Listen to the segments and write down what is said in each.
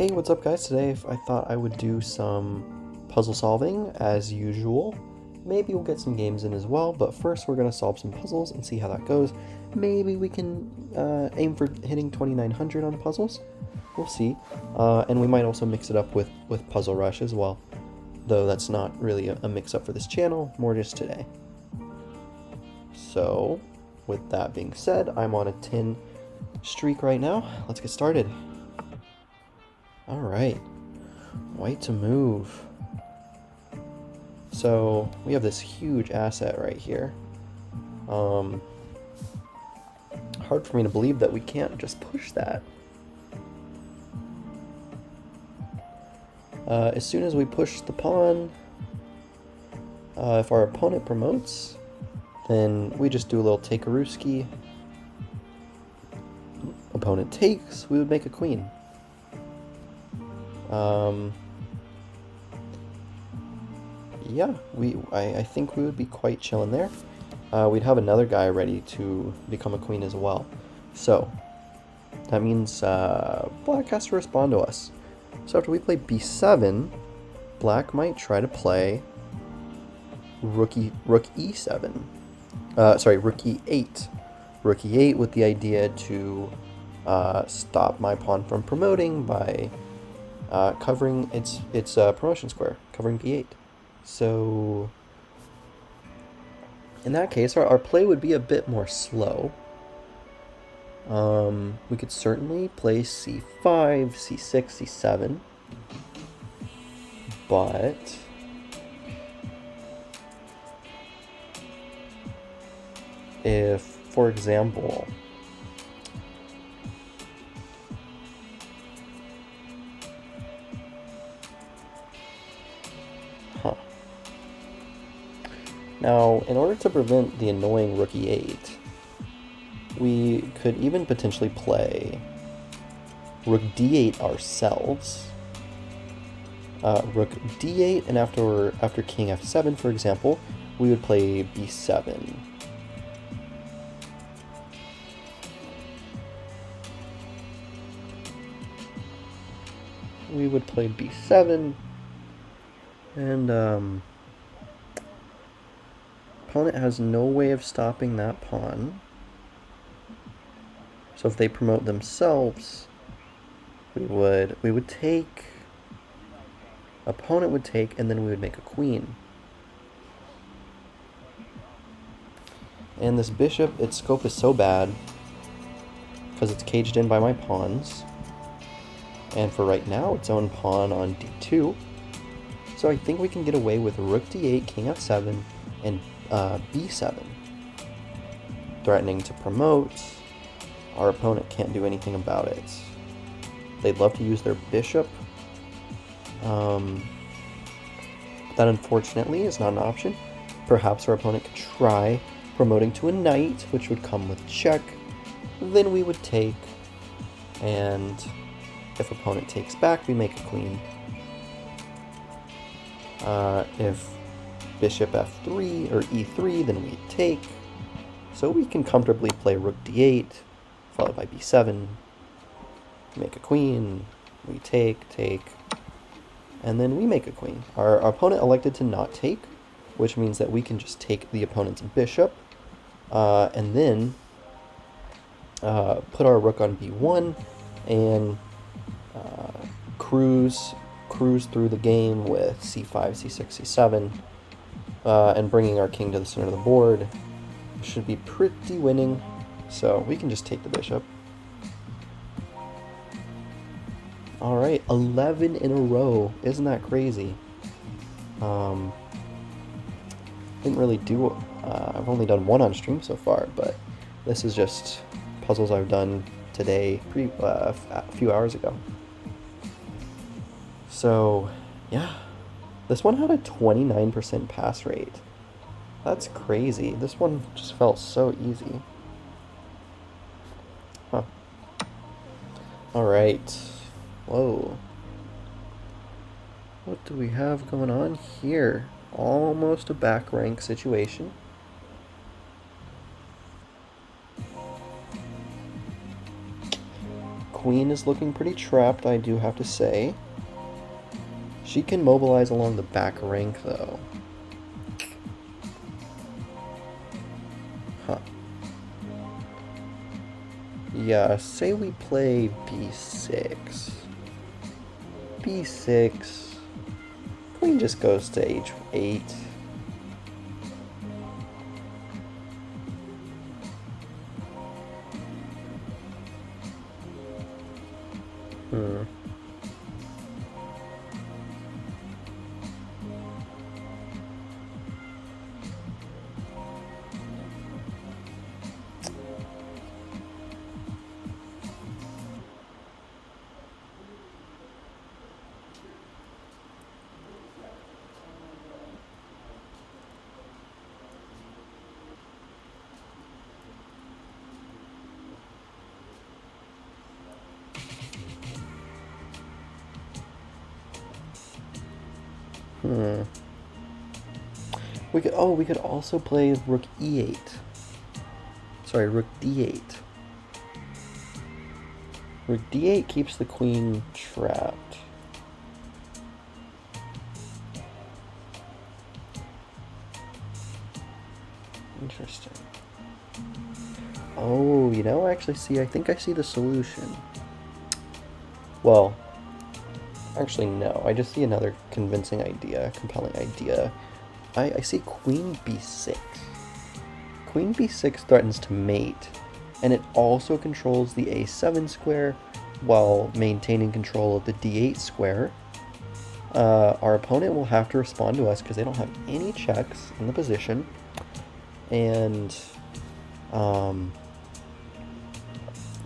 Hey, what's up guys? Today I thought I would do some puzzle solving as usual. Maybe we'll get some games in as well, but first we're going to solve some puzzles and see how that goes. Maybe we can aim for hitting 2900 on puzzles. We'll see. And we might also mix it up with Puzzle Rush as well. Though that's not really a mix-up for this channel, more just today. So, with that being said, I'm on a 10 streak right now. Let's get started. Alright, white to move. So we have this huge asset right here. Hard for me to believe that we can't just push that. As soon as we push the pawn, if our opponent promotes, then we just do a little take-a-rooski. Opponent takes, we would make a queen. Yeah, I think we would be quite chilling there. We'd have another guy ready to become a queen as well. So, that means black has to respond to us. So after we play b7, black might try to play rook e7. Rook e8. Rook e8 with the idea to stop my pawn from promoting by covering its promotion square, covering b8. So in that case, our play would be a bit more slow. We could certainly play c5, c6, c7, but if, for example, now, in order to prevent the annoying rook e8, we could even potentially play rook d8 ourselves. Rook d8, and after king f7, for example, we would play b7. We would play b7, and opponent has no way of stopping that pawn. So if they promote themselves, we would take, opponent would take, and then we would make a queen. And this bishop, its scope is so bad because it's caged in by my pawns. And for right now, its own pawn on d2. So I think we can get away with rook d8, king f7, and b7. Threatening to promote. Our opponent can't do anything about it. They'd love to use their bishop. That unfortunately is not an option. Perhaps our opponent could try promoting to a knight, which would come with check. Then we would take, and if opponent takes back, we make a queen. If bishop f3 or e3, then we take. So we can comfortably play rook d8, followed by b7, make a queen, we take, and then we make a queen. Our opponent elected to not take, which means that we can just take the opponent's bishop, and then put our rook on b1, and cruise through the game with c5, c6, c7, and bringing our king to the center of the board. Should be pretty winning, so we can just take the bishop. Alright, 11 in a row. Isn't that crazy? Didn't really do, I've only done one on stream so far, but this is just puzzles I've done today, a few hours ago. So, yeah. This one had a 29% pass rate. That's crazy. This one just felt so easy. Huh. Alright. Whoa. What do we have going on here? Almost a back rank situation. queen is looking pretty trapped, I do have to say. She can mobilize along the back rank, though. Huh. Yeah, say we play b6. b6. Queen just goes to h8. Hmm. Hmm. We could also play rook e8. Sorry, rook d8. Rook d8 keeps the queen trapped. Interesting. Oh, you know, I think I see the solution. Well, actually no, I just see another compelling idea. I see queen b6. Queen b6 threatens to mate, and it also controls the a7 square while maintaining control of the d8 square. Our opponent will have to respond to us because they don't have any checks in the position. And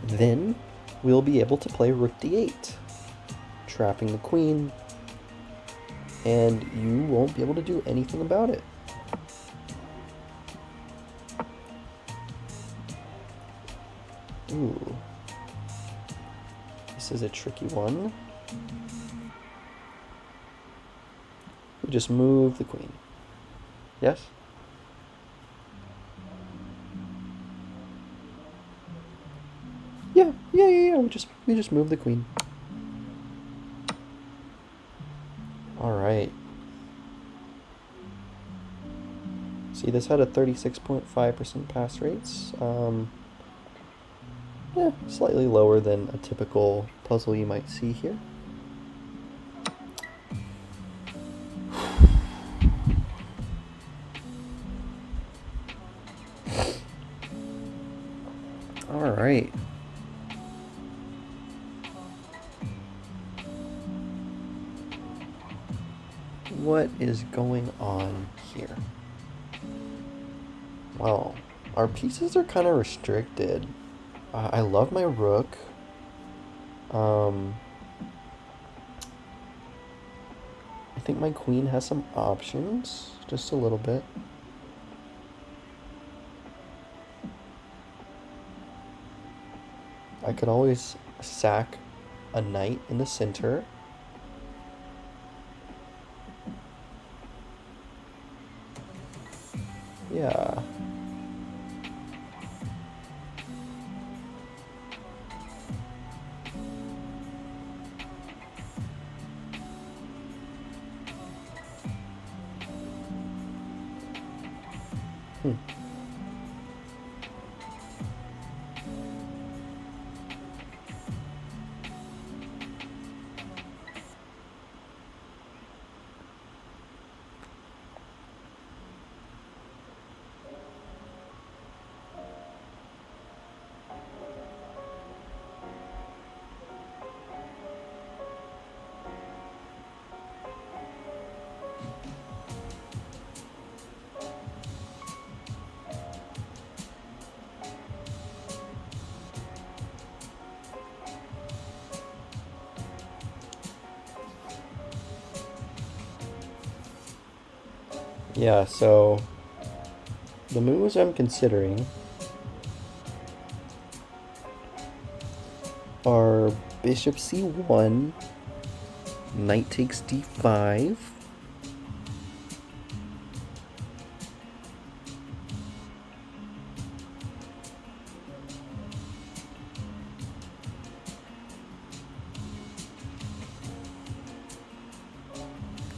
then we'll be able to play rook d8, trapping the queen, and you won't be able to do anything about it. Ooh. This is a tricky one. We just move the queen. Yes? Yeah. We just move the queen. Alright. See, this had a 36.5% pass rates. Yeah, slightly lower than a typical puzzle you might see here. Alright. What is going on here? Well, our pieces are kind of restricted. I love my rook. I think my queen has some options, just a little bit. I could always sack a knight in the center. Yeah. Yeah, so the moves I'm considering are bishop c1, knight takes d5,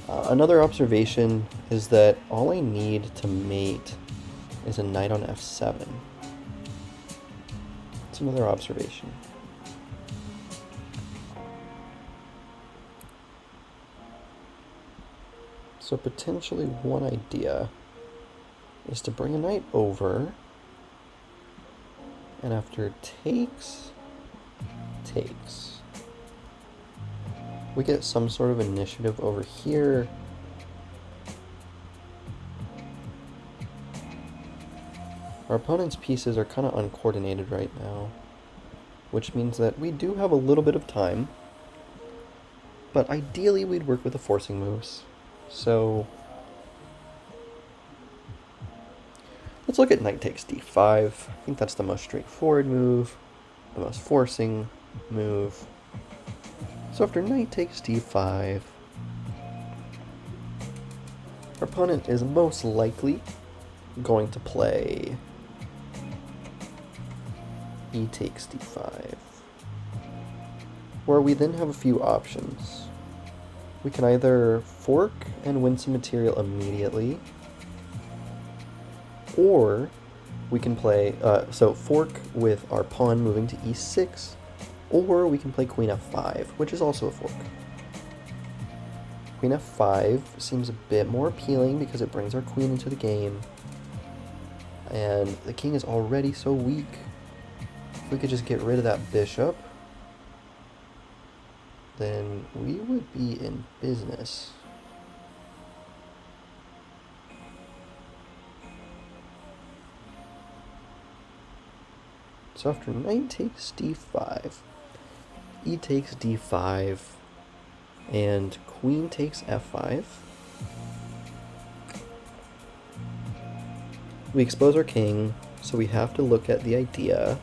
Another observation is that all I need to mate is a knight on f7. That's another observation. So potentially one idea is to bring a knight over, and after takes, we get some sort of initiative over here. Our opponent's pieces are kind of uncoordinated right now, which means that we do have a little bit of time, but ideally we'd work with the forcing moves. So let's look at knight takes d5. I think that's the most straightforward move, the most forcing move. So after knight takes d5, our opponent is most likely going to play e takes d5, where we then have a few options. We can either fork and win some material immediately, or we can play, so fork with our pawn moving to e6, or we can play queen f5, which is also a fork. Queen f5 seems a bit more appealing because it brings our queen into the game, and the king is already so weak. If we could just get rid of that bishop, then we would be in business. So after knight takes d5, e takes d5, and queen takes f5, we expose our king, so we have to look at the idea.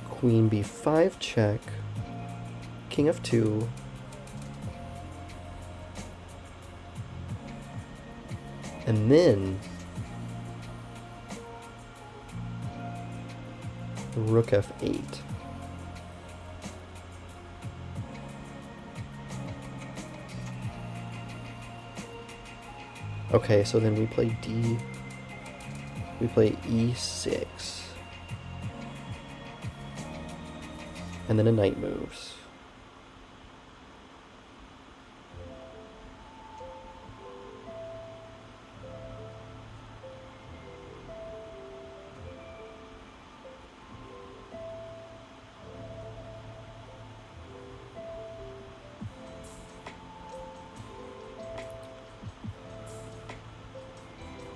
Queen b5 check, king f2, and then rook f8. Okay, so then we play e6. And then a knight moves.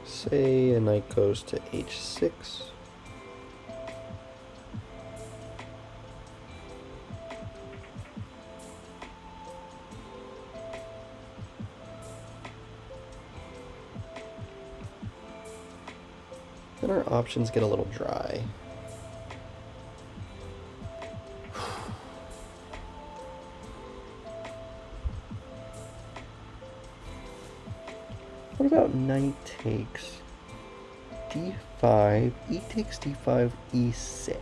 Say a knight goes to h6. Then our options get a little dry. What about knight takes d5, e takes d5, e6?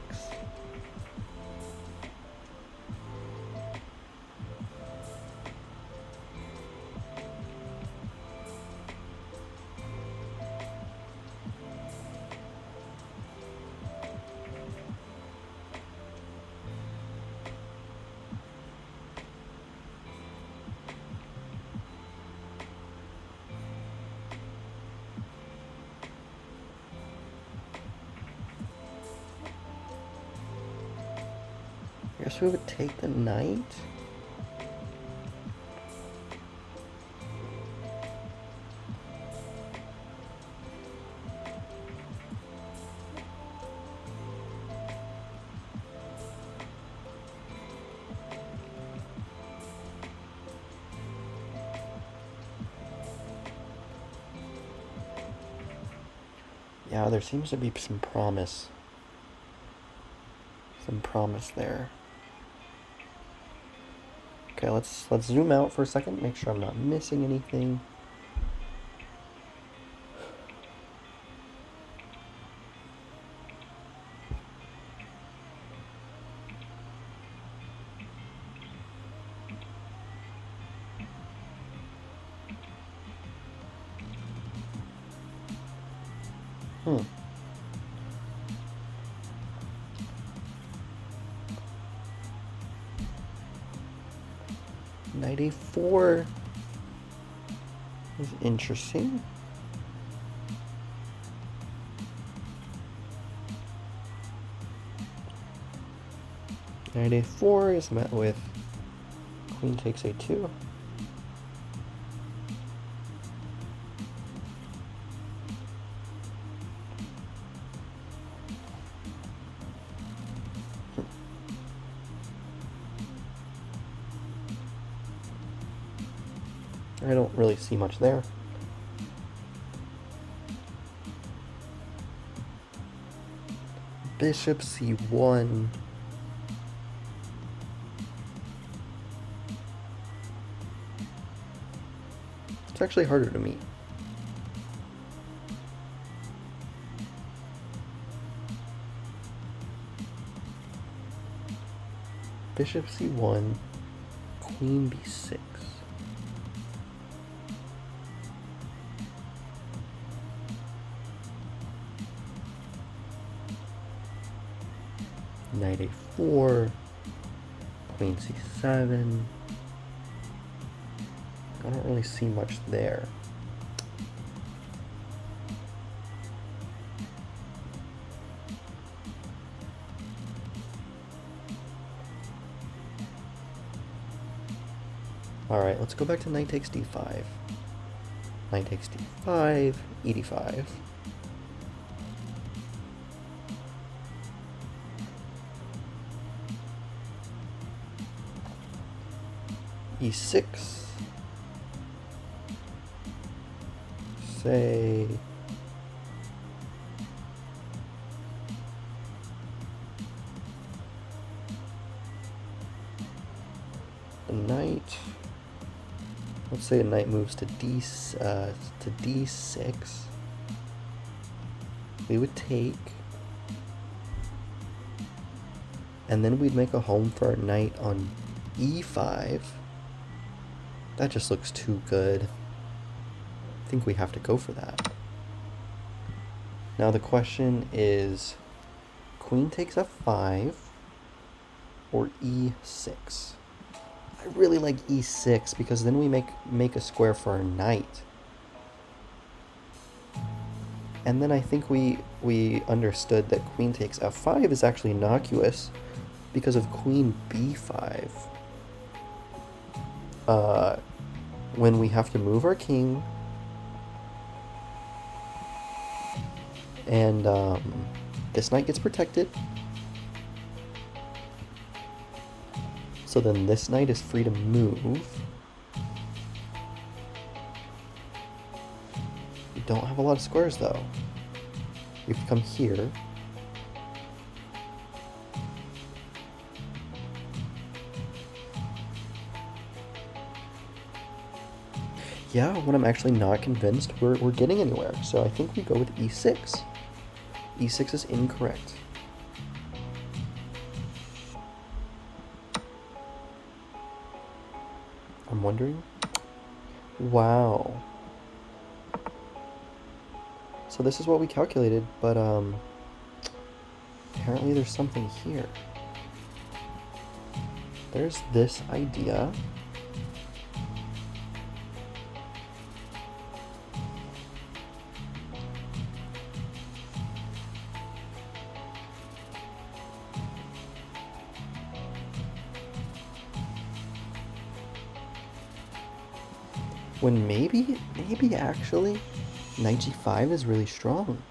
I guess we would take the knight. Yeah, there seems to be some promise. Some promise there. Okay, let's zoom out for a second, make sure I'm not missing anything. Hmm. Knight a4 is interesting. Knight a4 is met with queen takes a2. I don't really see much there. Bishop c1. It's actually harder to meet. Bishop c1, queen b6. Knight a4, queen c7. I don't really see much there. Alright, let's go back to knight takes d5. Knight takes d5, e5. e6. Say the knight. Let's say a knight moves to d6. We would take, and then we'd make a home for our knight on e5. That just looks too good. I think we have to go for that. Now the question is, queen takes f5 or e6. I really like e6 because then we make a square for our knight. And then I think we understood that queen takes f5 is actually innocuous because of queen b5. When we have to move our king, and this knight gets protected, so then this knight is free to move. We don't have a lot of squares though. We can come here. Yeah, when I'm actually not convinced we're getting anywhere. So I think we go with e6. e6 is incorrect. I'm wondering. Wow. So this is what we calculated, but apparently there's something here. There's this idea. When maybe actually knight g5 is really strong.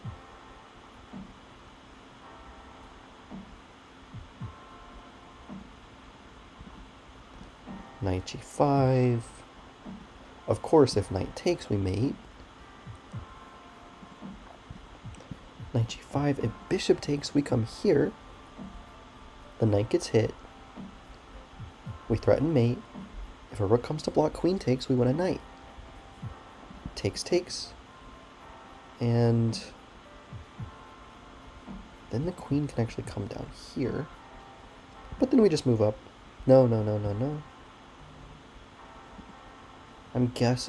Knight g5. Of course, if knight takes, we mate. Knight g5. If bishop takes, we come here. The knight gets hit. We threaten mate. If a rook comes to block queen takes, we win a knight. Takes. And then the queen can actually come down here. But then we just move up. No.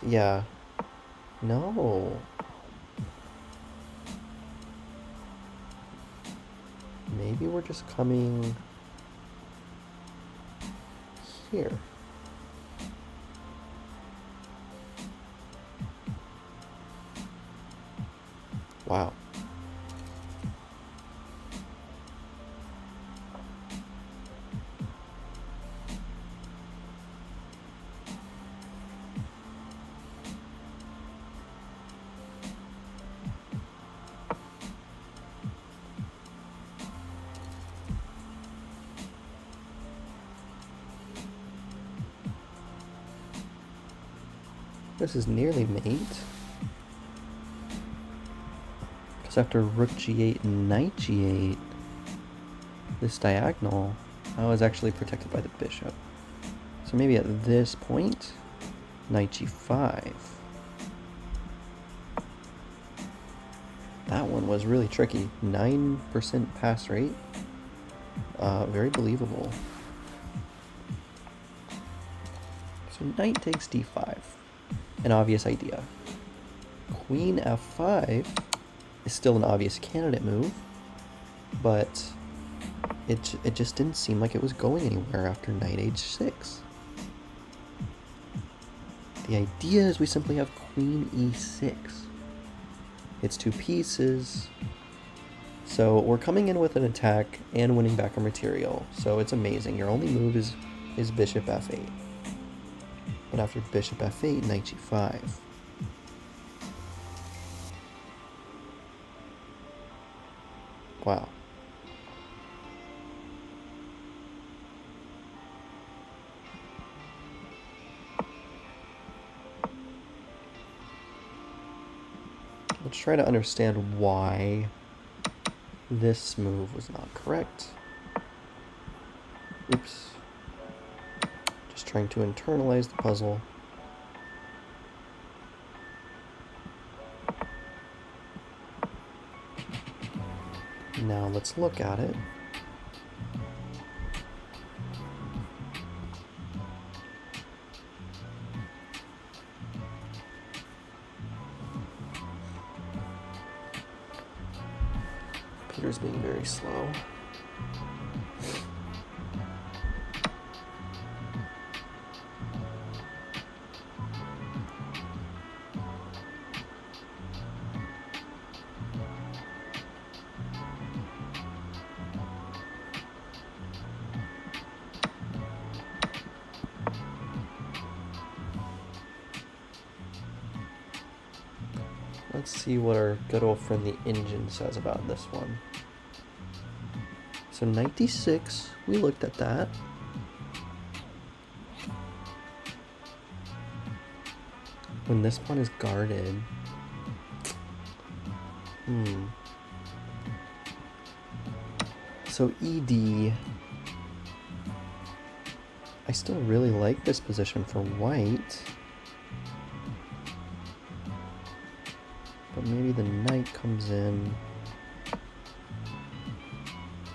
Yeah. No. Maybe we're just coming here. Wow. This is nearly mate. Because after rook g8 and knight g8, this diagonal is actually protected by the bishop. So maybe at this point, knight g5. That one was really tricky. 9% pass rate. Very believable. So knight takes d5. An obvious idea. Queen f5 is still an obvious candidate move, but it just didn't seem like it was going anywhere after knight h6. The idea is we simply have queen e6. It's two pieces. So we're coming in with an attack and winning back our material. So it's amazing. Your only move is bishop f8. But after bishop f8, knight g5. Wow. Let's try to understand why this move was not correct. Oops. Just trying to internalize the puzzle. Now let's look at it. Peter's being very slow. Let's see what our good old friend the engine says about this one. So knight d6, we looked at that. When this pawn is guarded, so ED, I still really like this position for white. But maybe the knight comes in.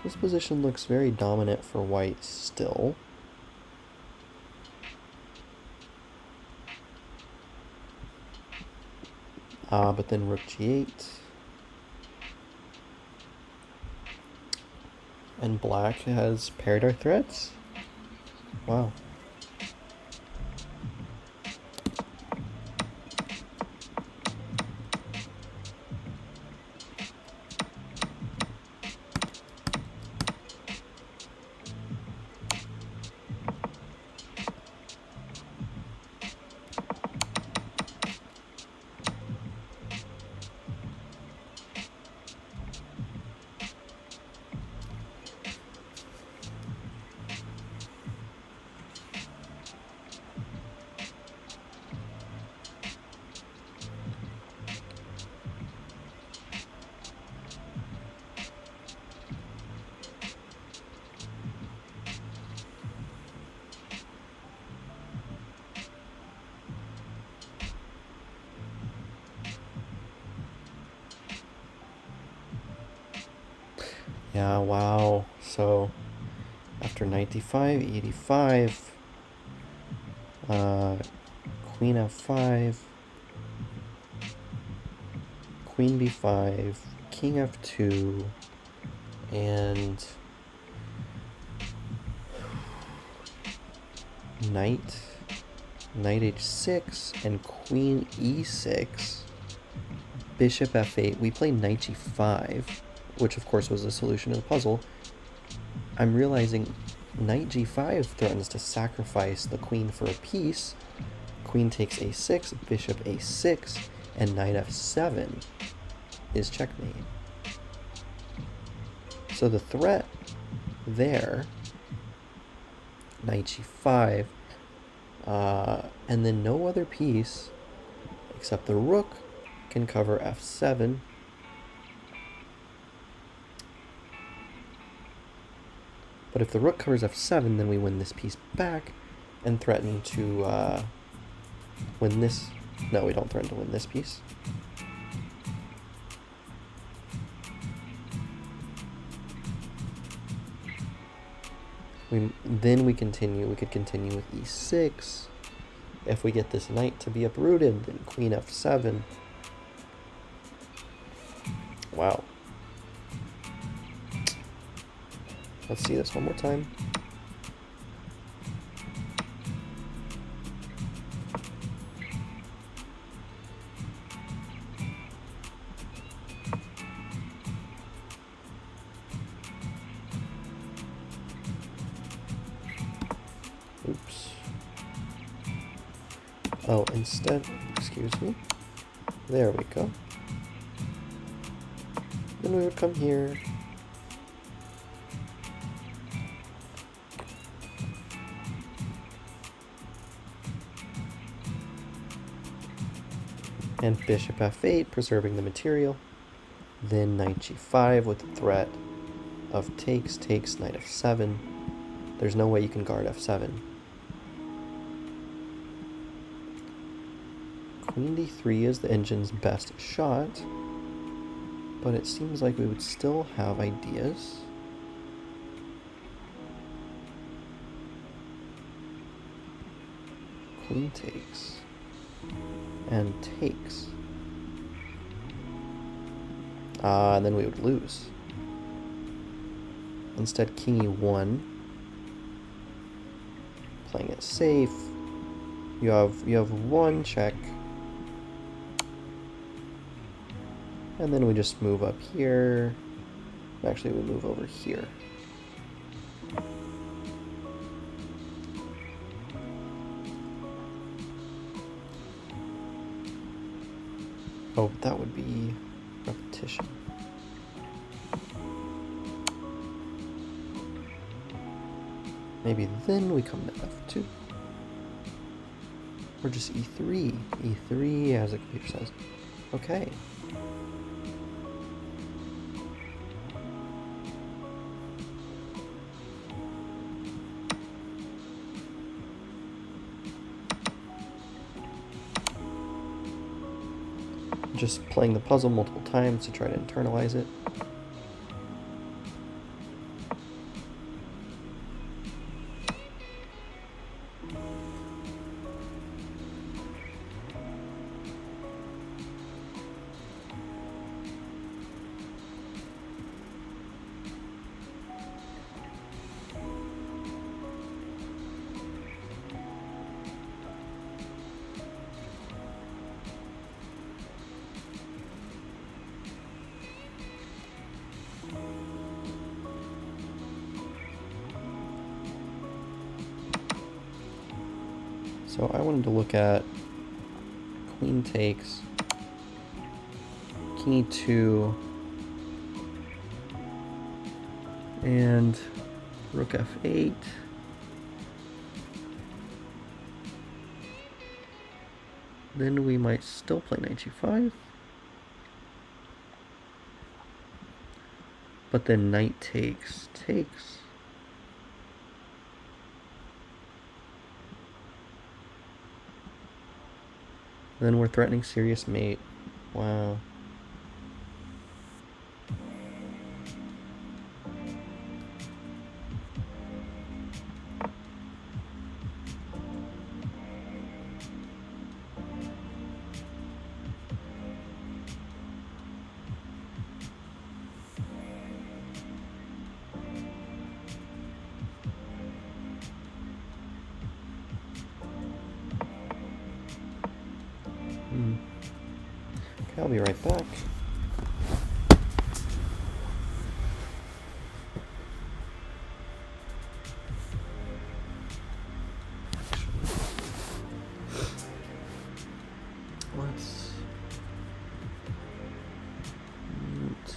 This position looks very dominant for white still. But then rook g8. And black has paired our threats. Wow. Yeah, wow. So after knight d5, e5, queen f5, queen b5, king f2, And knight h6 and queen e6, bishop f8. We play knight g5, which of course was the solution to the puzzle. I'm realizing knight g5 threatens to sacrifice the queen for a piece. Queen takes a6, bishop a6, and knight f7 is checkmate. So the threat there, knight g5, and then no other piece except the rook can cover f7. But if the rook covers f7, then we win this piece back and threaten to win this. No, we don't threaten to win this piece. Then we continue. We could continue with e6. If we get this knight to be uprooted, then queen f7. Wow. Let's see this one more time. Oops. Oh, instead, excuse me. There we go. Then we would come here. And bishop f8, preserving the material. Then knight g5 with the threat of takes, knight f7. There's no way you can guard f7. Queen d3 is the engine's best shot, but it seems like we would still have ideas. Queen takes and takes. And then we would lose. Instead, king e1, playing it safe. You have one check, and then we just move up here. Actually, we move over here. Oh, that would be repetition. Maybe then we come to f2. Or just e3. e3, as the computer says. Okay. Just playing the puzzle multiple times to try to internalize it. So I wanted to look at queen takes, king e2, and rook f8. Then we might still play knight g5. But then knight takes. Then we're threatening serious mate. Wow. I'll be right back. Let's mute.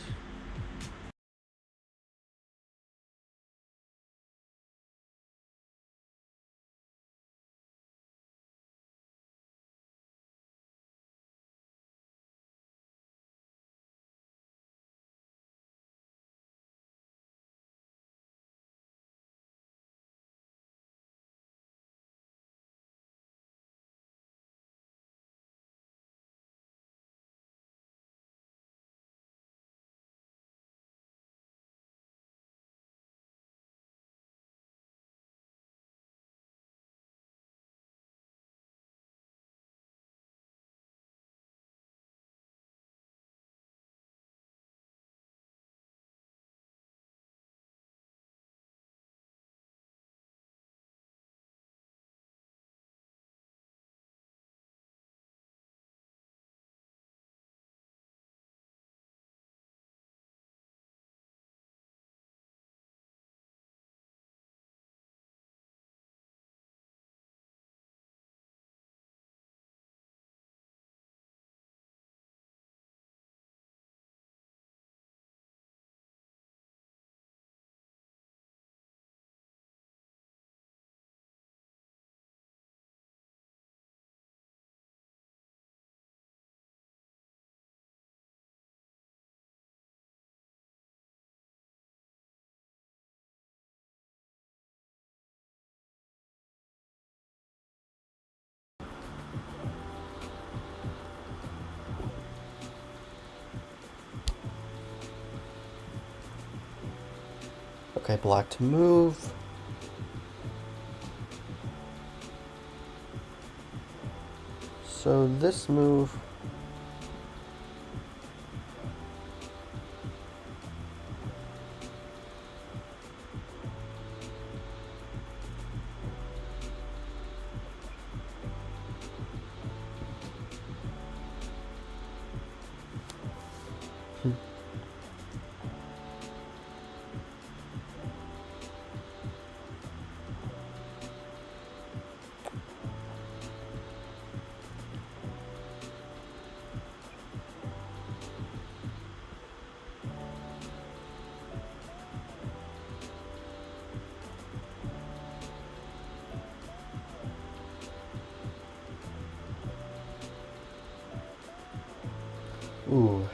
Okay, black to move. So this move, ooh.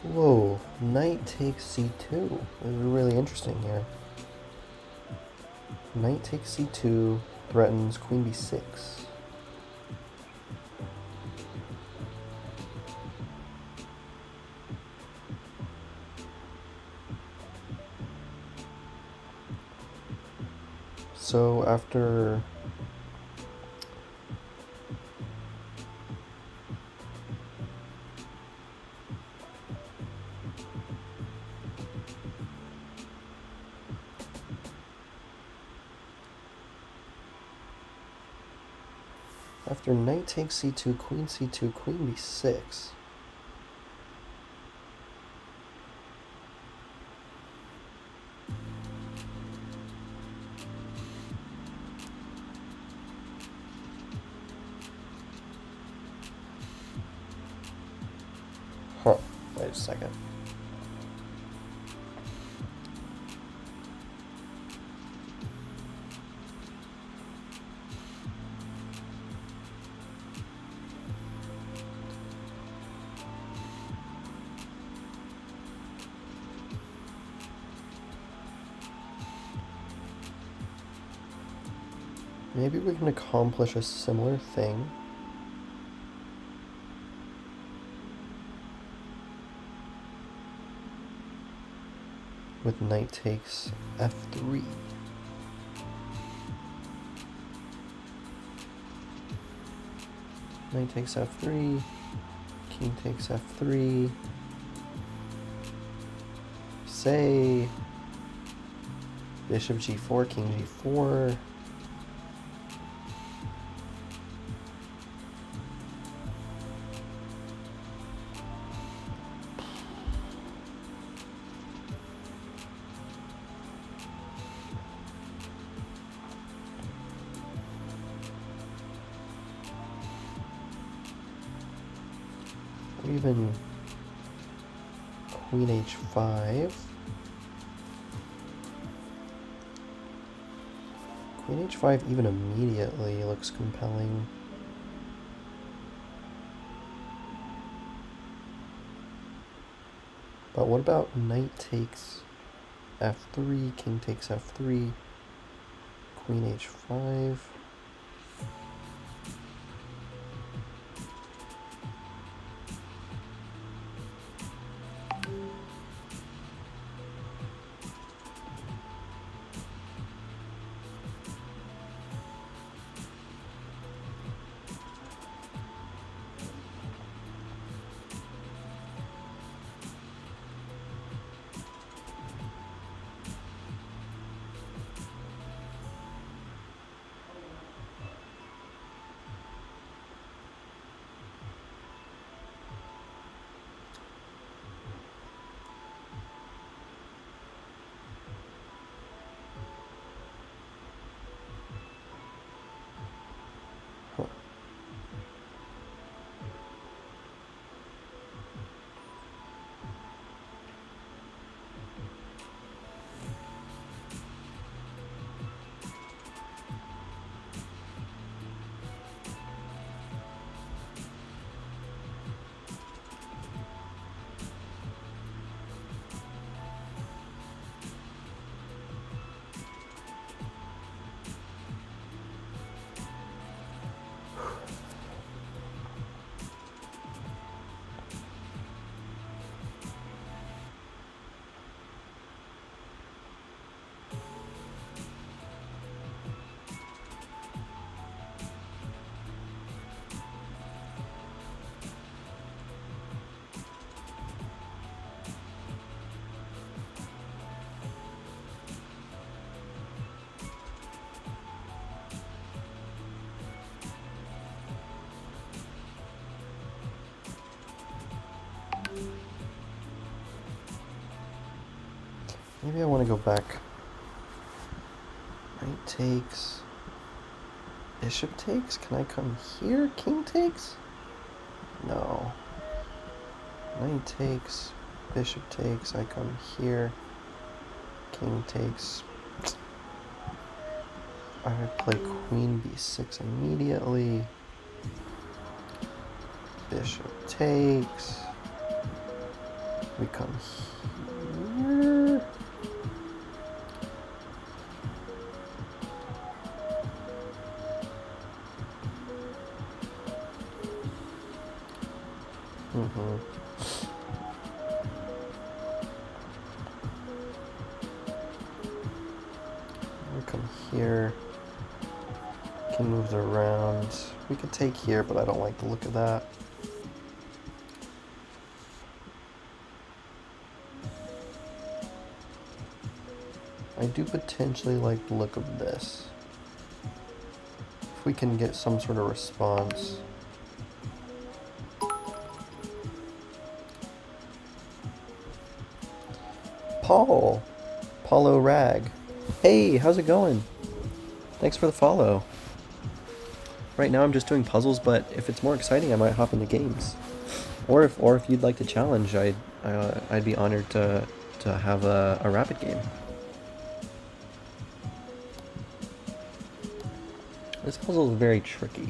Whoa, knight takes c2. This is really interesting here. Knight takes c2, threatens queen b6. So after knight takes c2, queen c2, queen b6. Huh, wait a second. Maybe we can accomplish a similar thing. With knight takes f3. Knight takes f3, king takes f3, say bishop g4, king g4. Or even queen h5. Queen h5 even immediately looks compelling. But what about knight takes f3, king takes f3, queen h5? Maybe I want to go back. Knight takes. Bishop takes? Can I come here? King takes? No. Knight takes. Bishop takes. I come here. King takes. I would play queen b6 immediately. Bishop takes. We come here. We come here. King moves around. We could take here, but I don't like the look of that. I do potentially like the look of this. If we can get some sort of response. Paulo Rag. Hey, how's it going? Thanks for the follow. Right now I'm just doing puzzles, but if it's more exciting, I might hop into games. Or if you'd like to challenge, I'd be honored to have a rapid game. This puzzle is very tricky.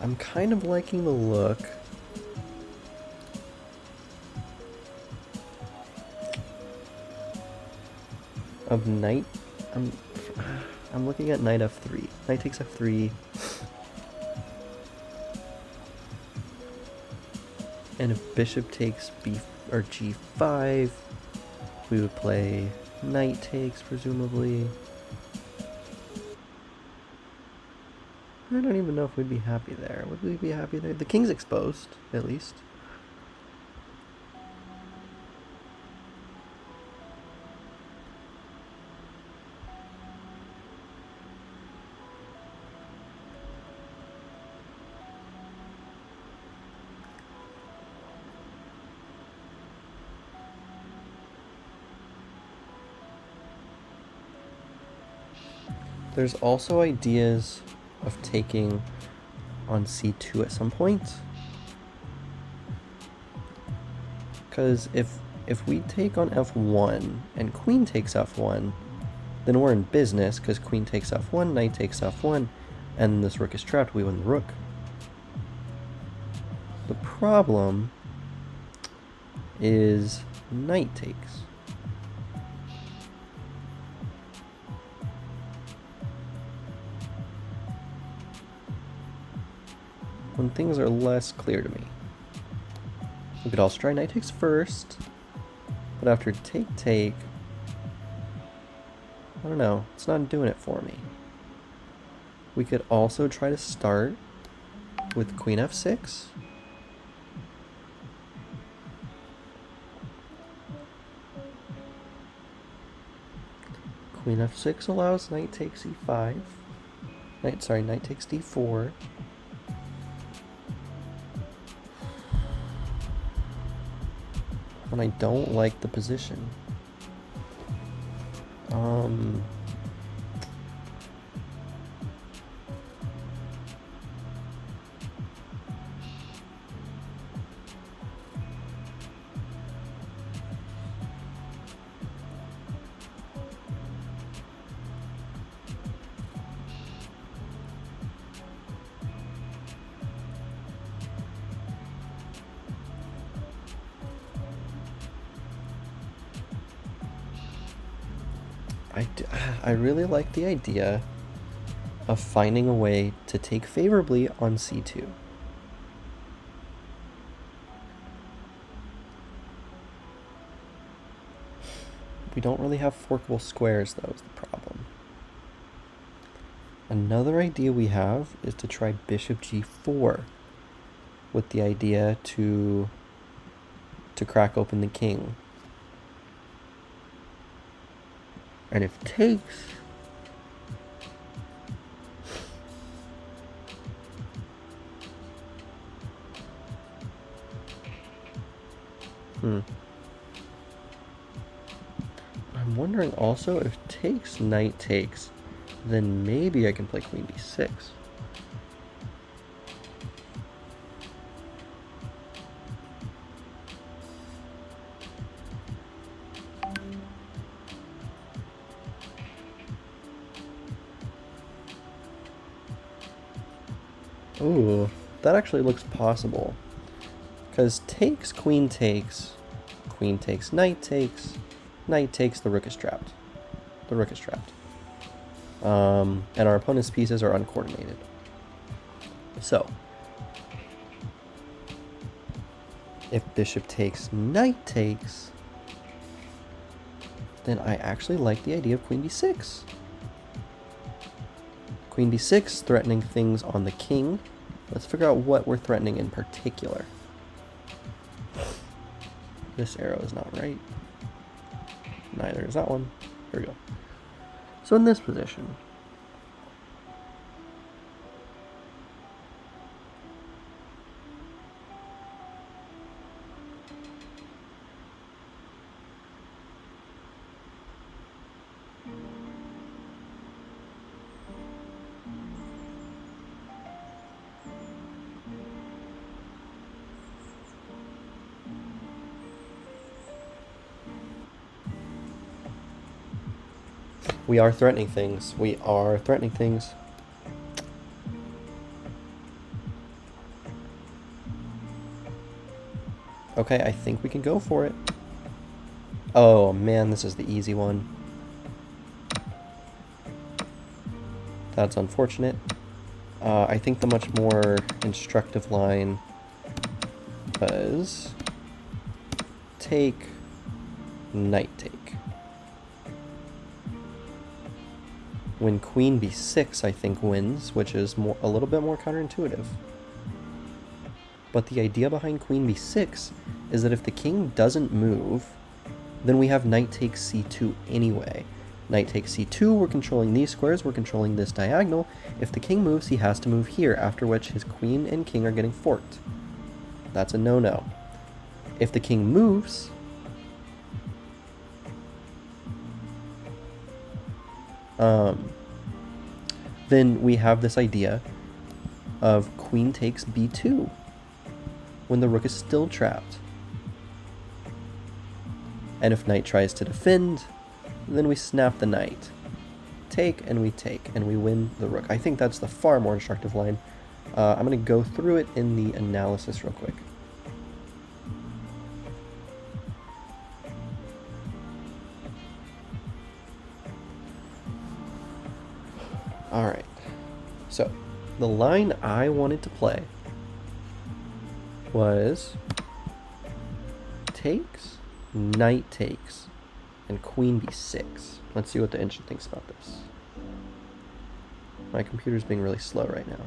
I'm kind of liking the look. Of knight. I'm looking at knight f3. Knight takes f3. And if bishop takes b or g5, we would play knight takes presumably. I don't even know if we'd be happy there. Would we be happy there? The king's exposed, at least. There's also ideas of taking on c2 at some point. Because if we take on f1 and queen takes f1, then we're in business because queen takes f1, knight takes f1, and this rook is trapped, we win the rook. The problem is knight takes. When things are less clear to me. We could also try knight takes first, but after take, I don't know, it's not doing it for me. We could also try to start with queen f6. Queen f6 allows knight takes e5. Knight takes d4. And I don't like the position. I really like the idea of finding a way to take favorably on c2. We don't really have forkable squares, though, is the problem. Another idea we have is to try bishop g4 with the idea to crack open the king. And if takes, I'm wondering also if takes, knight takes, then maybe I can play queen b6. Ooh, that actually looks possible. Because takes, knight takes, the rook is trapped. The rook is trapped. And our opponent's pieces are uncoordinated. So, if bishop takes, knight takes, then I actually like the idea of queen b6. Queen b6, threatening things on the king. Let's figure out what we're threatening in particular. This arrow is not right. Neither is that one. Here we go. So in this position, we are threatening things. We are threatening things. Okay, I think we can go for it. Oh man, this is the easy one. That's unfortunate. I think the much more instructive line was take, knight take. when queen b6, I think, wins, which is a little bit more counterintuitive. But the idea behind queen b6 is that if the king doesn't move, then we have knight takes c2 anyway. Knight takes c2, we're controlling these squares, we're controlling this diagonal. If the king moves, he has to move here, after which his queen and king are getting forked. That's a no-no. If the king moves, then we have this idea of queen takes b2 when the rook is still trapped. And if knight tries to defend, then we snap the knight. Take, and we take, and we win the rook. I think that's the far more instructive line. I'm going to go through it in the analysis real quick. Alright, so the line I wanted to play was takes, knight takes, and queen b6. Let's see what the engine thinks about this. My computer's being really slow right now.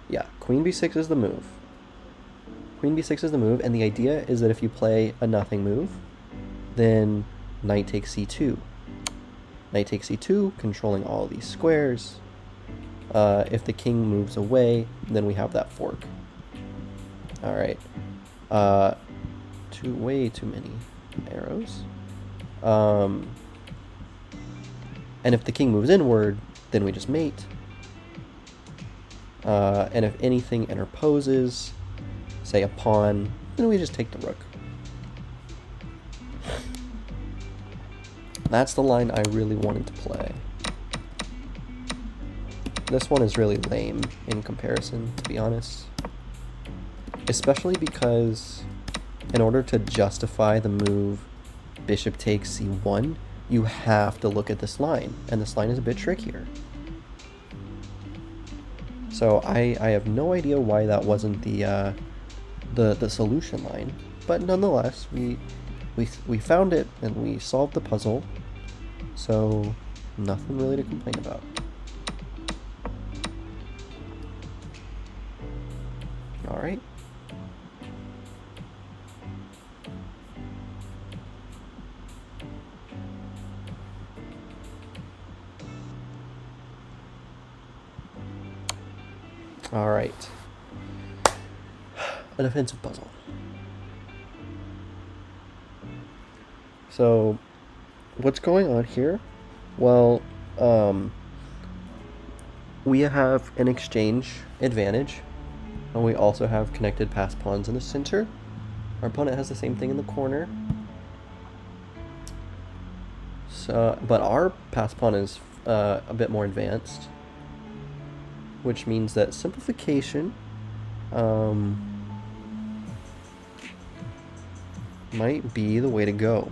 Yeah, queen b6 is the move. Queen b6 is the move, and the idea is that if you play a nothing move, then knight takes c2. Knight takes c2, controlling all these squares. If the king moves away, then we have that fork. Alright. Way too many arrows. And if the king moves inward, then we just mate. And if anything interposes, say a pawn, then we just take the rook. That's the line I really wanted to play. This one is really lame in comparison, to be honest. Especially because in order to justify the move bishop takes c1, you have to look at this line, and this line is a bit trickier. So I have no idea why that wasn't the solution line, but nonetheless, we found it and we solved the puzzle, so nothing really to complain about. All right. All right. A defensive puzzle. So, what's going on here? Well, we have an exchange advantage, and we also have connected passed pawns in the center. Our opponent has the same thing in the corner. So, but our passed pawn is a bit more advanced, which means that simplification might be the way to go.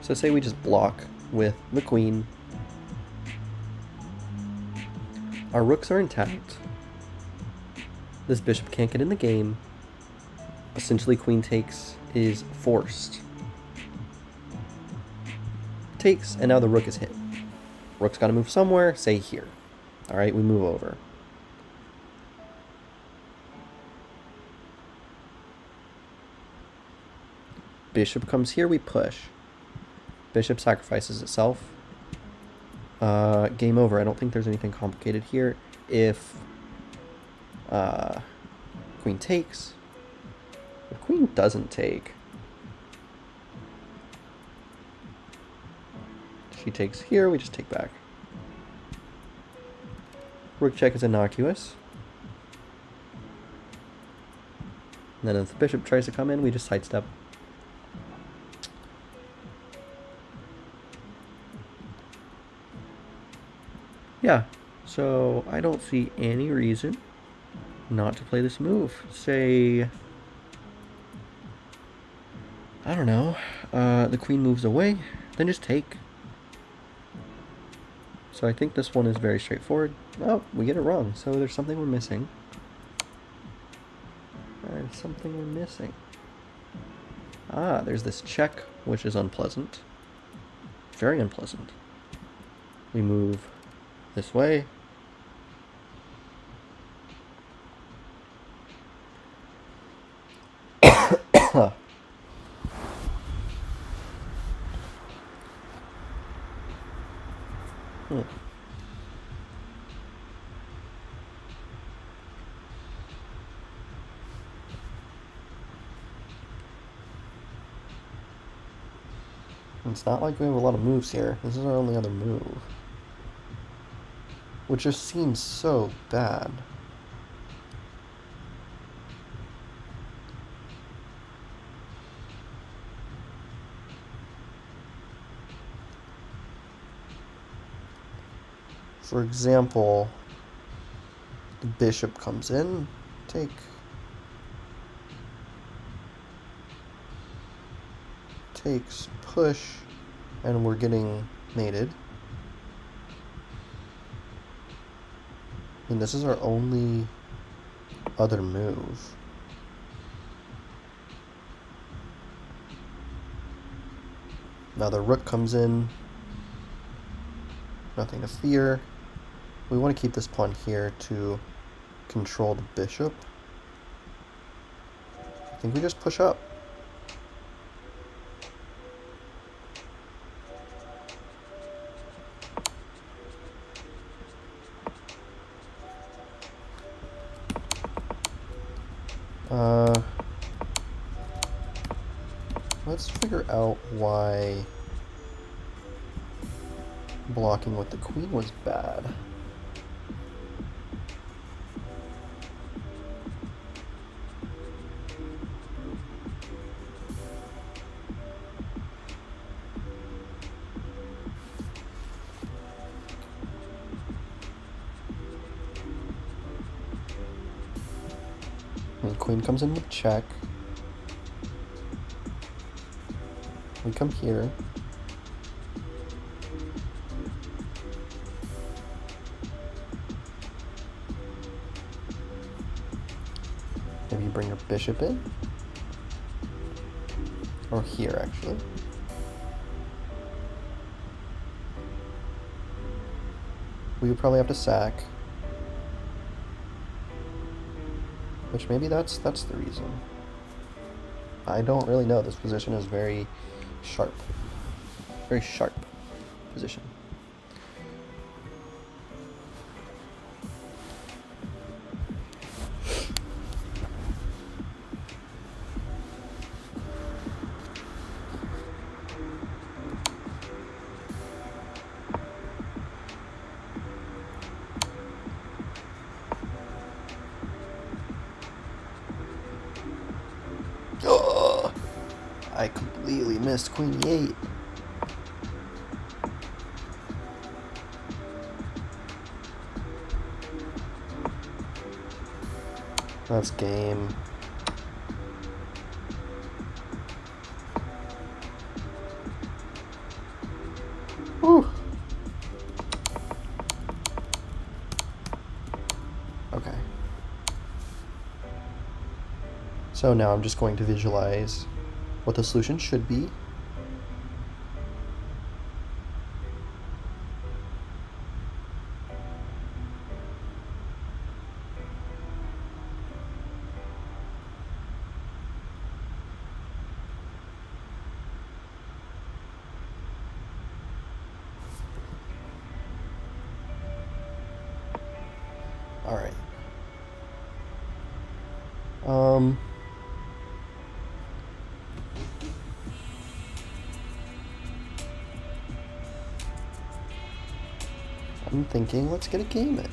So say we just block with the queen. Our rooks are intact. This bishop can't get in the game. Essentially, queen takes is forced. Takes, and now the rook is hit. Rook's got to move somewhere, say here. All right, we move over. Bishop comes here, we push. Bishop sacrifices itself. Game over. I don't think there's anything complicated here. If queen takes, if queen doesn't take, she takes here, we just take back. Rook check is innocuous. And then if the bishop tries to come in, we just sidestep. Yeah, so I don't see any reason not to play this move. Say, I don't know, the queen moves away, then just take. So I think this one is very straightforward. Oh, we get it wrong, so there's something we're missing. There's something we're missing. Ah, there's this check, which is unpleasant. Very unpleasant. we move this way. It's not like we have a lot of moves here. This is our only other move. Which just seems so bad. For example, the bishop comes in, takes, push, and we're getting mated. And this is our only other move. Now the rook comes in. Nothing to fear. We want to keep this pawn here to control the bishop. I think we just push up. Let's figure out why blocking with the queen was bad. And queen comes in with check. We come here. Maybe bring your bishop in. Or here, actually. We would probably have to sack. Which maybe that's the reason. I don't really know. This position is very sharp. Very sharp position. Oh, I completely missed queen e8. That's game. Whew. Okay. So now I'm just going to visualize what the solution should be. All right. I'm thinking, let's get a game in.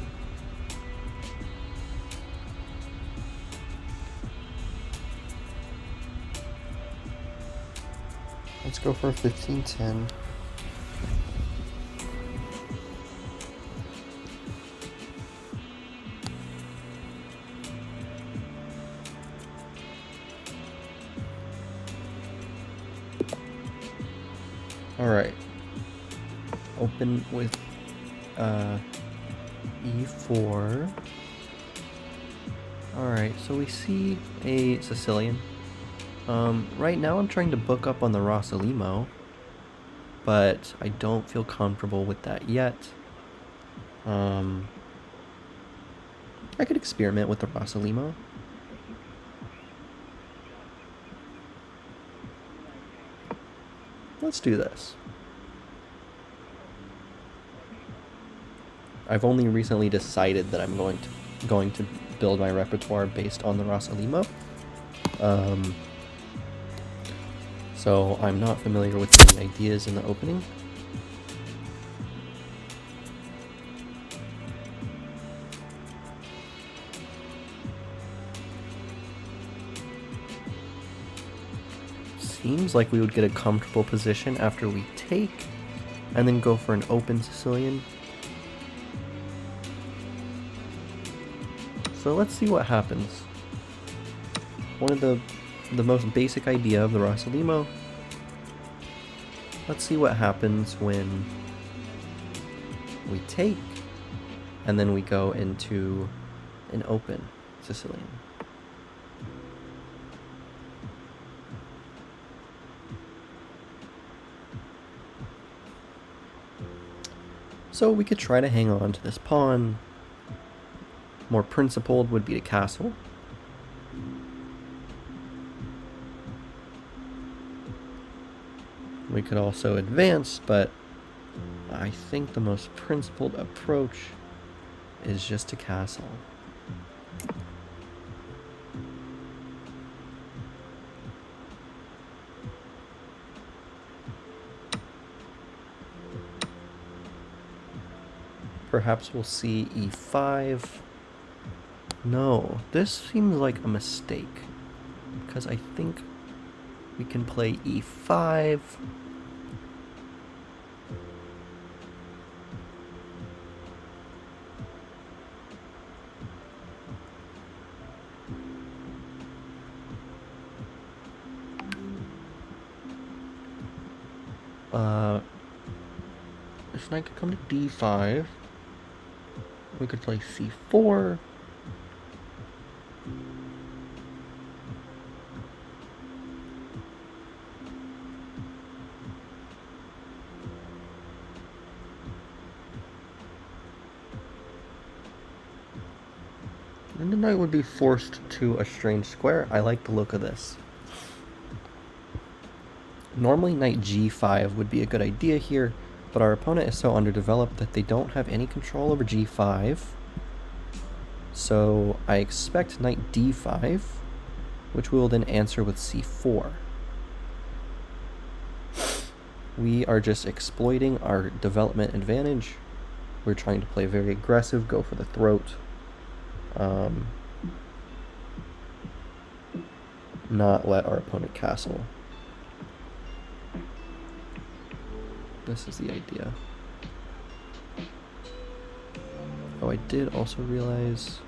Let's go for a 15-10. All right. Open with e4. All right, so we see a Sicilian. Right now I'm trying to book up on the Rossolimo. but I don't feel comfortable with that yet. I could experiment with the Rossalimo. Let's do this. I've only recently decided that I'm going to build my repertoire based on the Rossalimo. So I'm not familiar with any ideas in the opening. Seems like we would get a comfortable position after we take, and then go for an open Sicilian. So let's see what happens. One of the most basic idea of the Rossalimo. Let's see what happens when we take, and then we go into an open Sicilian. So we could try to hang on to this pawn. More principled would be to castle. We could also advance, but I think the most principled approach is just to castle. Perhaps we'll see e5. No, this seems like a mistake, because I think we can play e5. This knight could come to d5. We could play c4. And the knight would be forced to a strange square. I like the look of this. Normally knight g5 would be a good idea here, but our opponent is so underdeveloped that they don't have any control over g5. So I expect knight d5, which we will then answer with c4. We are just exploiting our development advantage. We're trying to play very aggressive, go for the throat. Not let our opponent castle. This is the idea. Oh, I did also realize...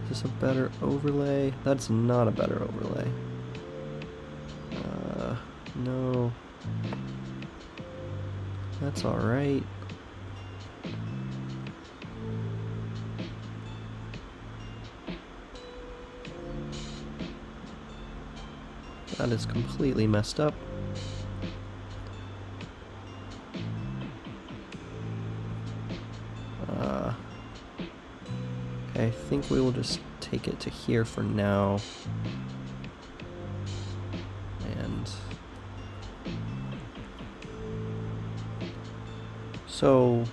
is this a better overlay? That's not a better overlay. No. That's alright. That is completely messed up. Okay, I think we will just take it to here for now. And so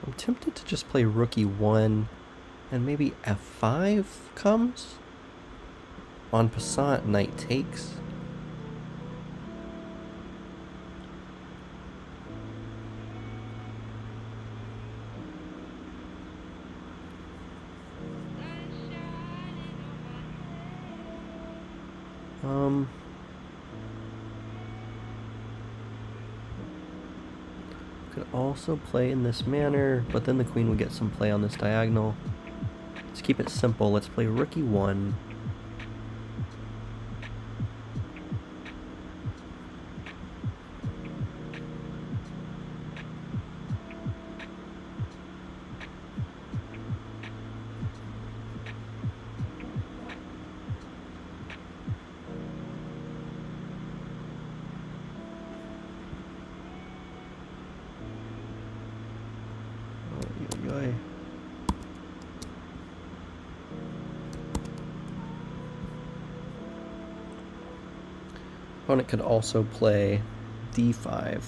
I'm tempted to just play rook e1 and maybe f5 comes. En passant, knight takes. Could also play in this manner, but then the queen would get some play on this diagonal. Let's keep it simple. Let's play rook e1. Opponent could also play d5.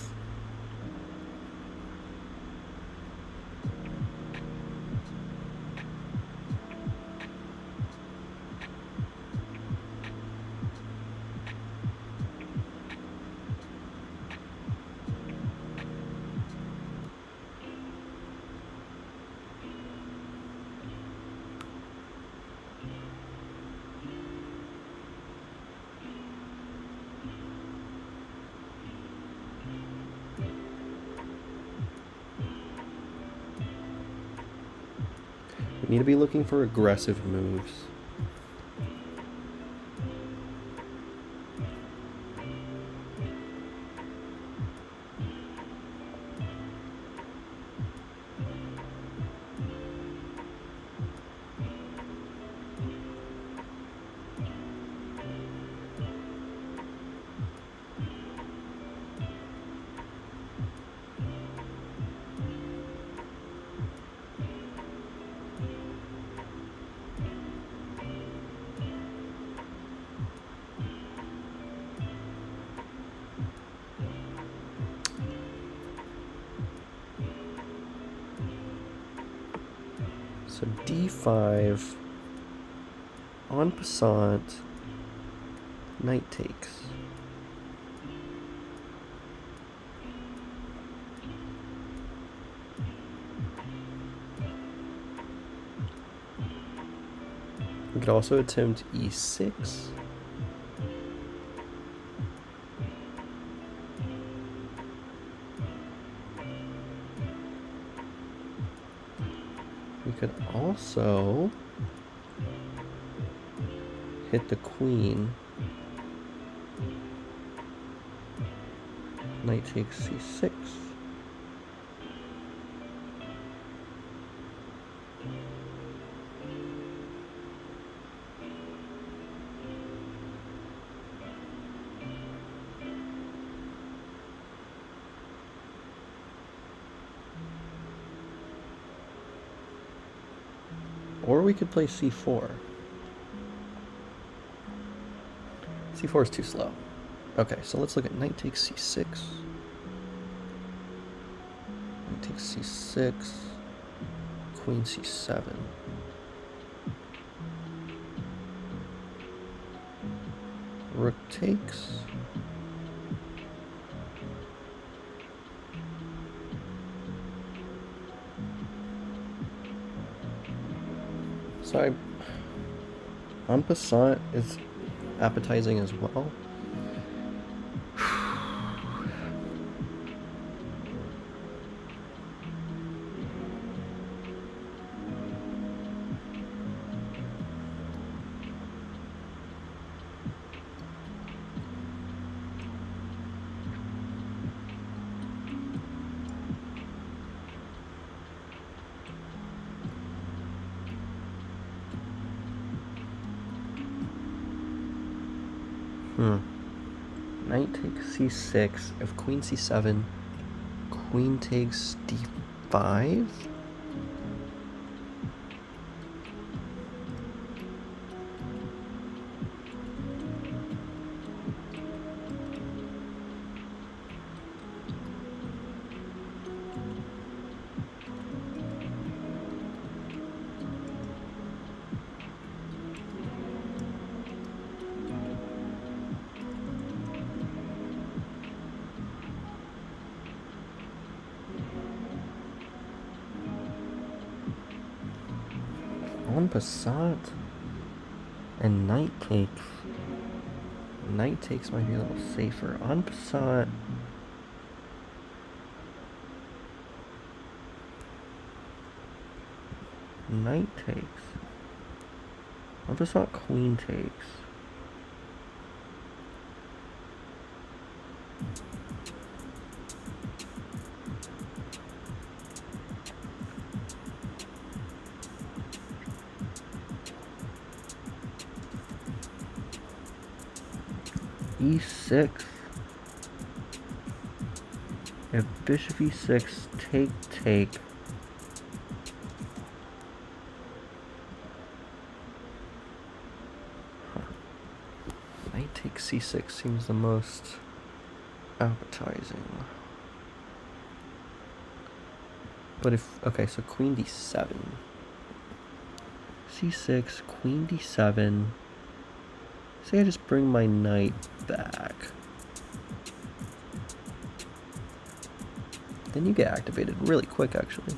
We need to be looking for aggressive moves. So d5, en passant, knight takes. We could also attempt e6. We could also hit the queen. Knight takes c6. Or we could play c4. c4 is too slow. Okay, so let's look at knight takes c6. Knight takes c6. Queen c7. Rook takes. So en passant is appetizing as well. Knight takes c6. If queen c7, queen takes d5. En passant and knight takes. Knight takes might be a little safer. En passant. Knight takes. What if not queen takes? E6. If bishop e6, take. Knight takes c6 seems the most appetizing. But if, okay, so queen d7. c6, queen d7. Say I just bring my knight back. Then you get activated really quick, actually.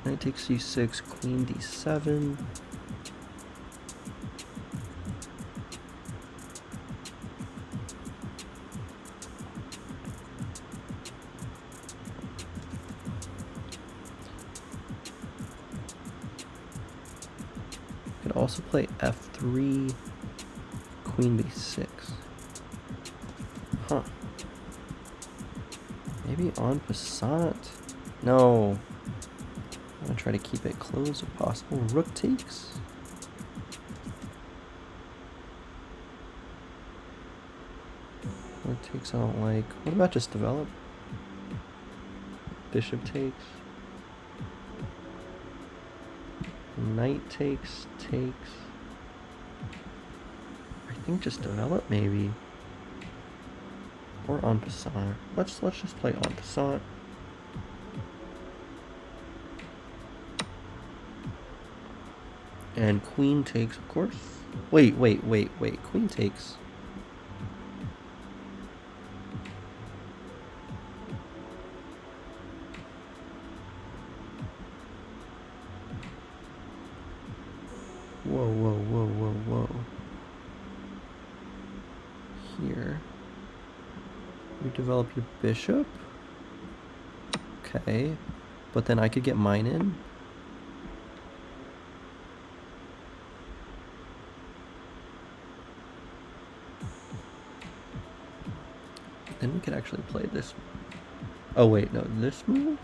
Knight takes c6, queen d7. Could also play f3, queen b6. Huh. Maybe en passant? No. I'm gonna try to keep it close if possible. Rook takes. Rook takes I don't like. What about just develop? Bishop takes. Knight takes. I think just develop maybe. Or en passant. Let's just play en passant. And queen takes, of course. Wait. Queen takes. Whoa. Here. You develop your bishop. Okay. But then I could get mine in. Then we could actually play this. Oh wait, no, this move?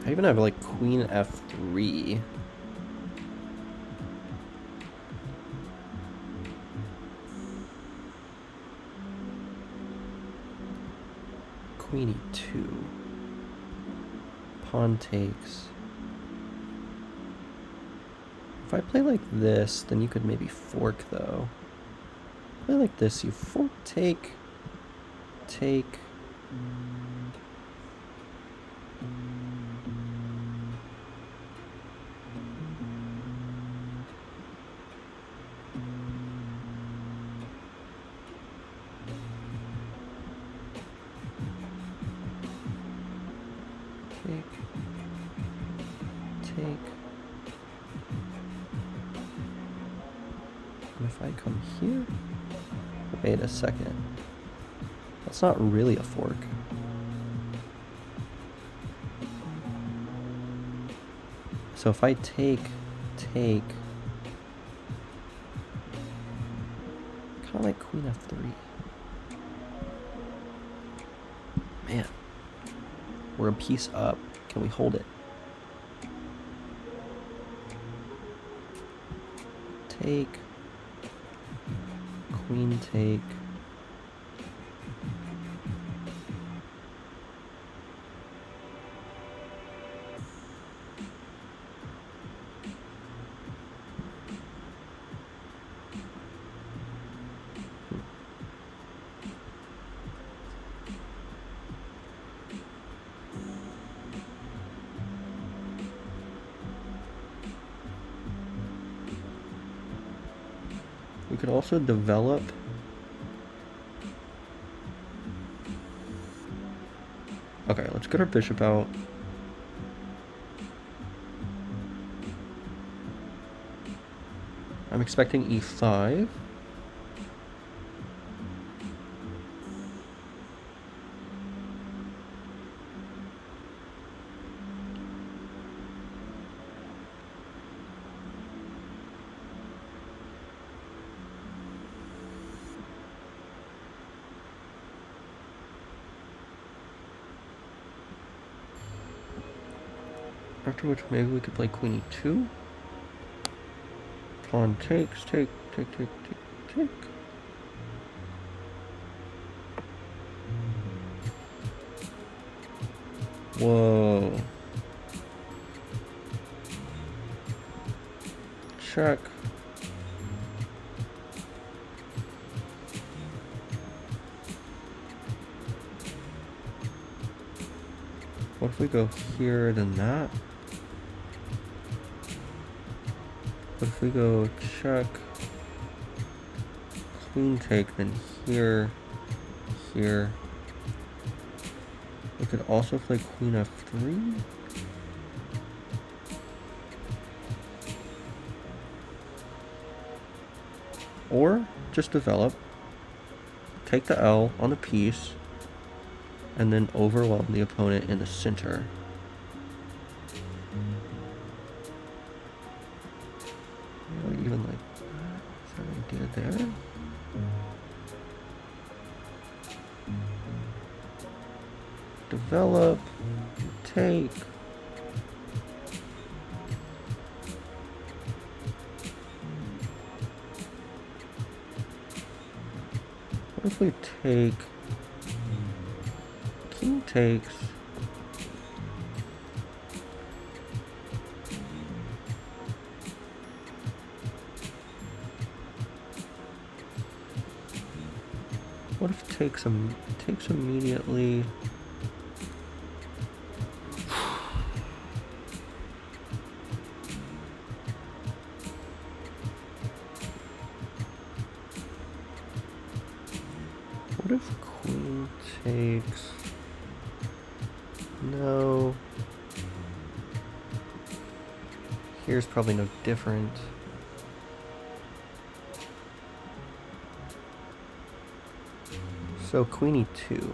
I even have like queen f3. Queen e2. Pawn takes. If I play like this, then you could maybe fork though. Play like this, you fork, take. Take. And if I come here, wait a second. That's not really a fork. So if I take, kind of like queen f3. Man, we're a piece up. Can we hold it? Take, queen take. We could also develop get our bishop out. I'm expecting e5. After which maybe we could play queen e2. Pawn takes, take. Whoa. Check. What if we go here, then that? What if we go check, queen take, then here, here. We could also play queen f3. Or just develop, take the L on the piece, and then overwhelm the opponent in the center. Even like that. Is that an idea there? Develop, take. What if we take, king takes, what if takes immediately? What if queen takes? No. Here's probably no different. So queen e2.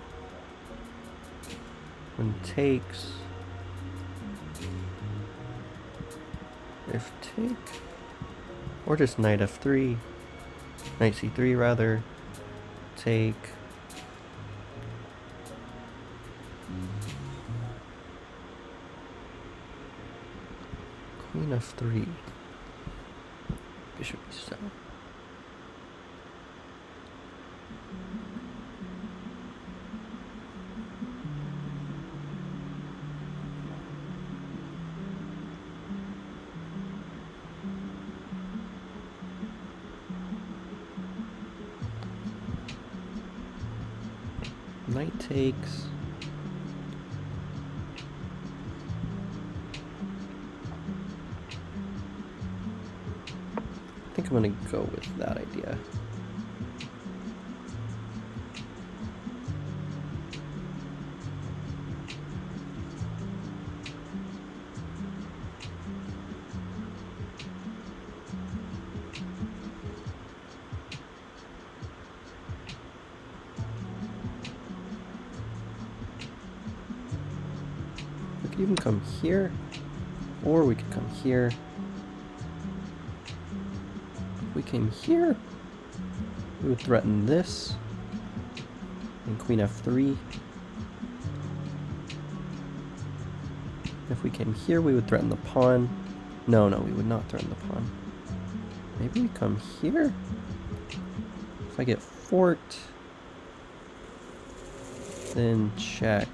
When takes. If take. Or just knight f3. Knight c3 rather. Take. Queen f3. Bishop e7. Knight takes. I think I'm gonna go with that idea. We could even come here, or we could come here. If we came here, we would threaten this, and queen f3. If we came here, we would threaten the pawn. No, we would not threaten the pawn. Maybe we come here? If I get forked, then check.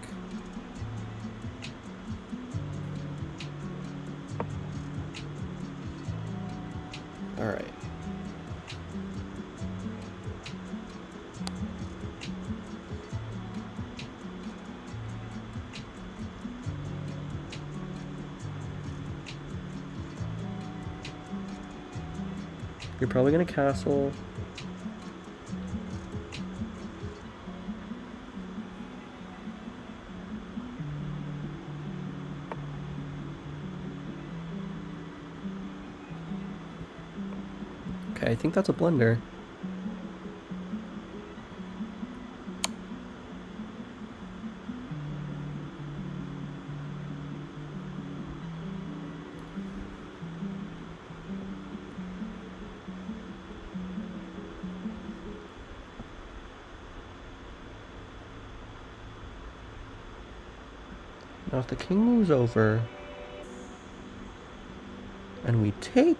Alright. You're probably gonna castle. Okay, I think that's a blunder. Now if the king moves over and we take,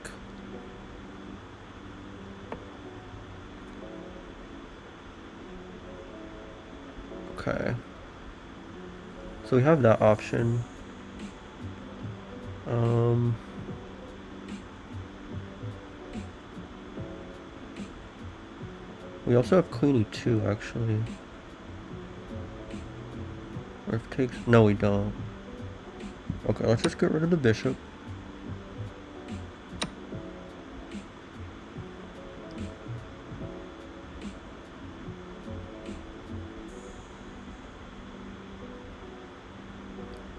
okay, so we have that option. We also have queen e2 actually. Or if it takes, no we don't. Okay, let's just get rid of the bishop.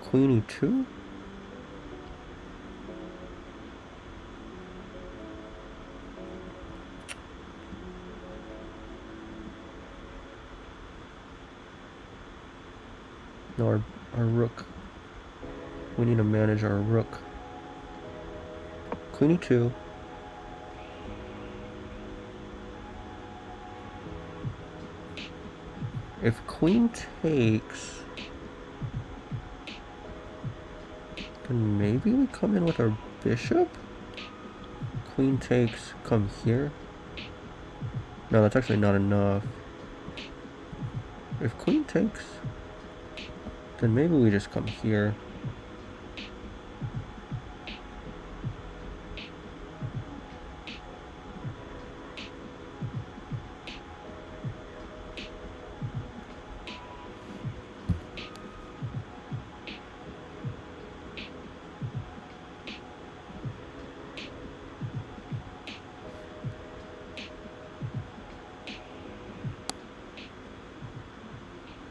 Queen e2? No, our rook. We need to manage our rook. Queen e2. If queen takes, then maybe we come in with our bishop? Queen takes, come here? No, that's actually not enough. If queen takes, then maybe we just come here.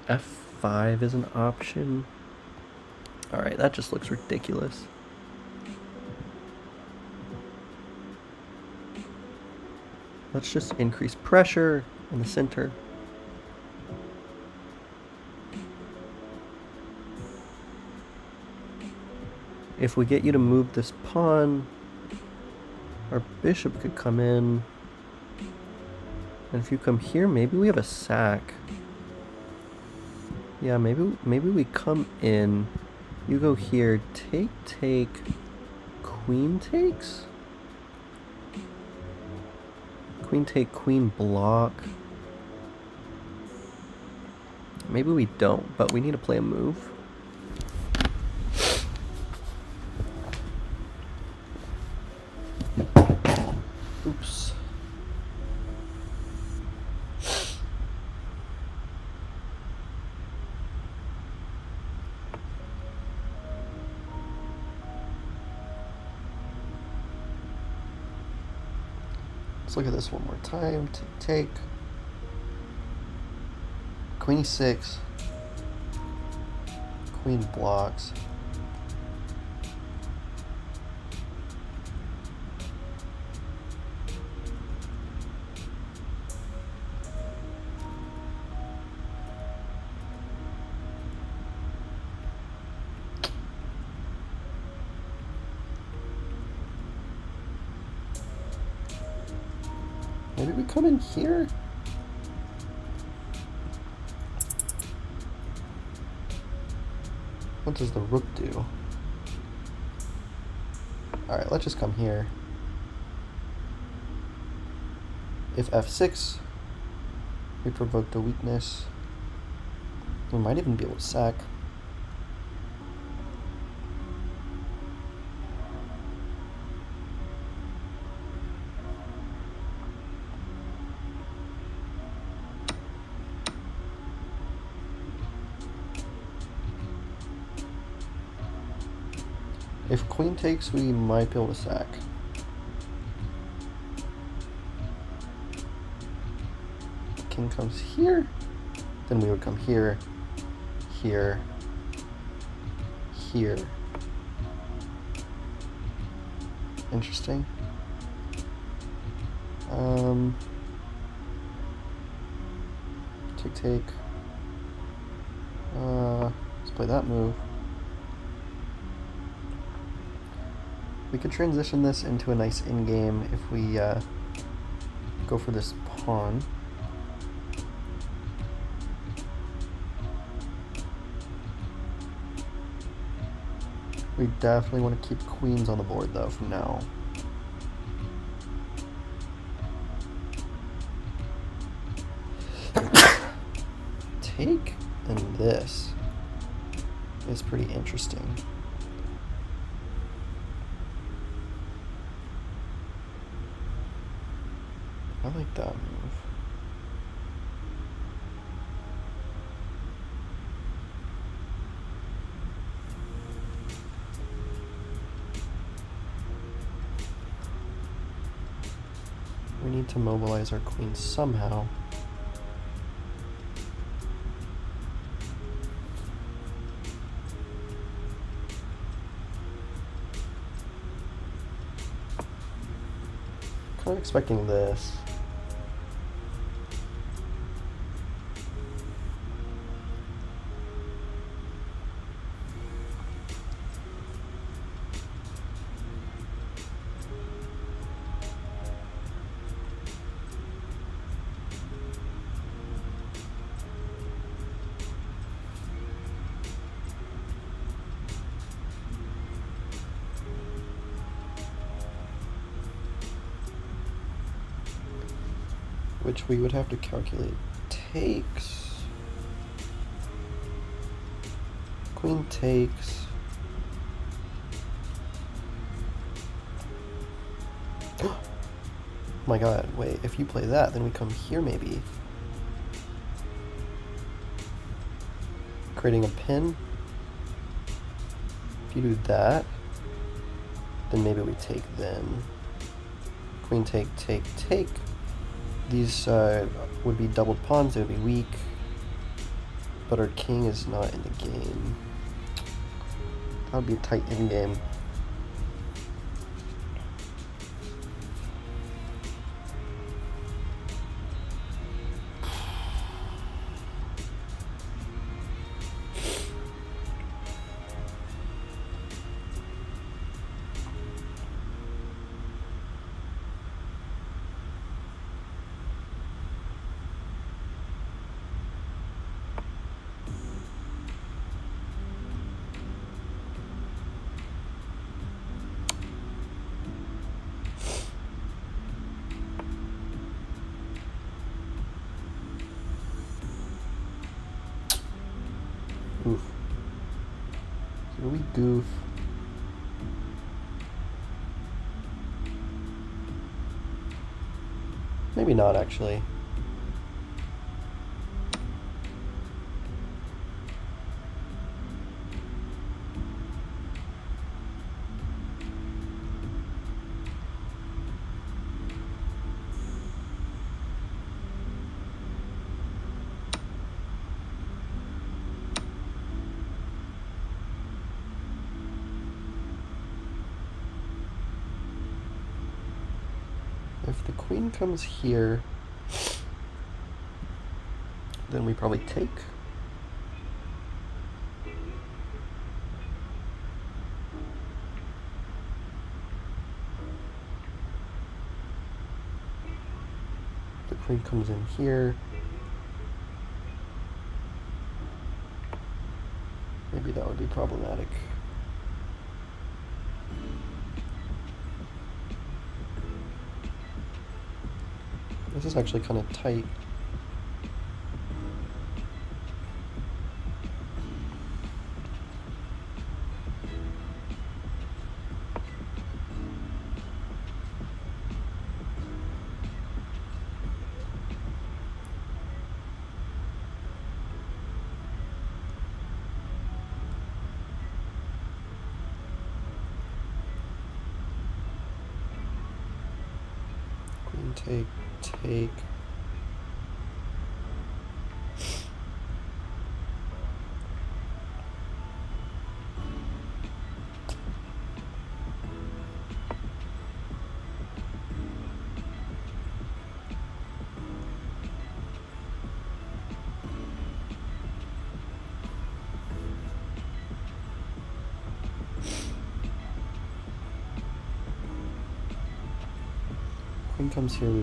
F5 is an option. Alright, that just looks ridiculous. Let's just increase pressure in the center. If we get you to move this pawn, our bishop could come in. And if you come here, maybe we have a sack. Yeah, maybe we come in. You go here, take, queen takes? Queen take, queen block. Maybe we don't, but we need to play a move. Oops. Let's look at this one more time. Take. Queen e6. Queen blocks. Maybe we come in here? What does the rook do? Alright, let's just come here. If f6, we provoke the weakness. We might even be able to sack. If queen takes, we might be able to sack. King comes here, then we would come here, here, here. Interesting. Take. Let's play that move. We could transition this into a nice in-game if we go for this pawn. We definitely want to keep queens on the board though from now. Take and this is pretty interesting. I like that move. We need to mobilize our queen somehow. Kind of expecting this. Which we would have to calculate. Takes. Queen takes. Oh my god, wait, if you play that, then we come here maybe. Creating a pin. If you do that, then maybe we take then. Queen take, take, take. These would be doubled pawns, they would be weak. But our king is not in the game. That would be a tight in game. Oof. So we goof. Maybe not actually. If the queen comes here, then we probably take. The queen comes in here. Maybe that would be problematic. This is actually kind of tight. Queen take, take. queen comes here, we